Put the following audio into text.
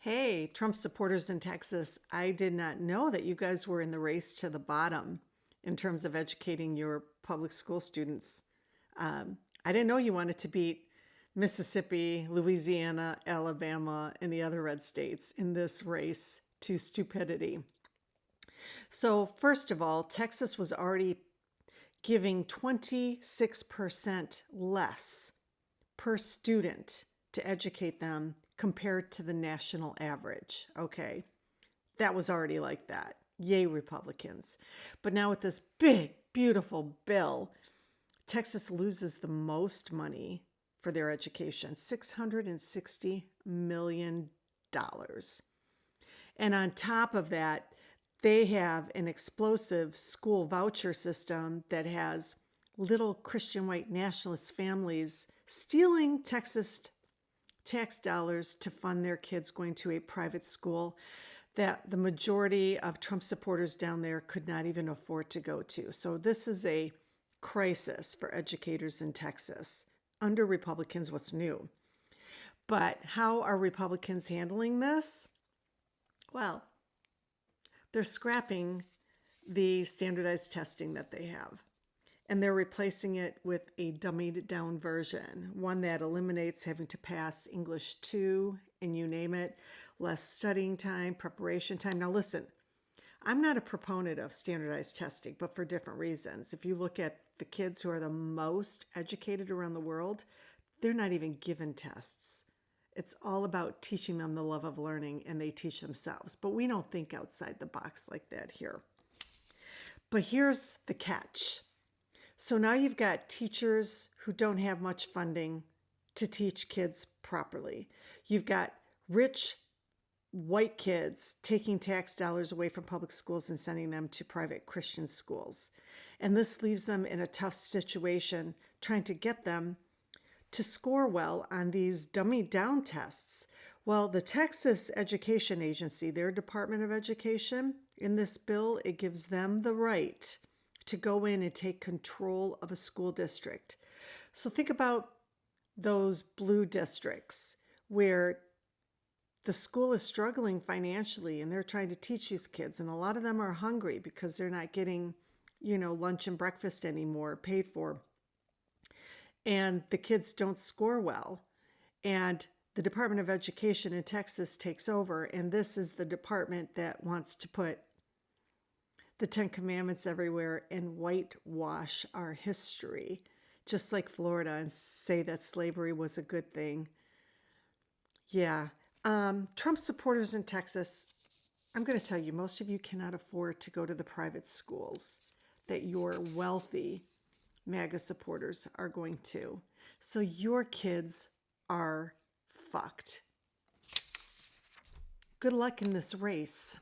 Hey, Trump supporters in Texas, I did not know that you guys were in the race to the bottom in terms of educating your public school students. I didn't know you wanted to beat Mississippi, Louisiana, Alabama, and the other red states in this race to stupidity. So, first of all, Texas was already giving 26% less per student to educate them compared to the national average. Okay, that was already like that. Yay, Republicans. But now with this big, beautiful bill, Texas loses the most money for their education, $660 million. And on top of that, they have an explosive school voucher system that has little Christian white nationalist families stealing Texas tax dollars to fund their kids going to a private school that the majority of Trump supporters down there could not even afford to go to. So this is a crisis for educators in Texas. Under Republicans, what's new? But how are Republicans handling this? Well, they're scrapping the standardized testing that they have. And they're replacing it with a dummied down version, one that eliminates having to pass English 2 and you name it, less studying time, preparation time. Now listen, I'm not a proponent of standardized testing, but for different reasons. If you look at the kids who are the most educated around the world, they're not even given tests. It's all about teaching them the love of learning, and they teach themselves. But we don't think outside the box like that here. But here's the catch. So now you've got teachers who don't have much funding to teach kids properly. You've got rich white kids taking tax dollars away from public schools and sending them to private Christian schools. And this leaves them in a tough situation trying to get them to score well on these dummied down tests. Well, the Texas Education Agency, their Department of Education, in this bill, it gives them the right to go in and take control of a school district. So think about those blue districts where the school is struggling financially and they're trying to teach these kids, and a lot of them are hungry because they're not getting, lunch and breakfast anymore paid for. And the kids don't score well. And the Department of Education in Texas takes over, and this is the department that wants to put the Ten Commandments everywhere and whitewash our history, just like Florida, and say that slavery was a good thing. Yeah. Trump supporters in Texas, I'm going to tell you, most of you cannot afford to go to the private schools that your wealthy MAGA supporters are going to. So your kids are fucked. Good luck in this race.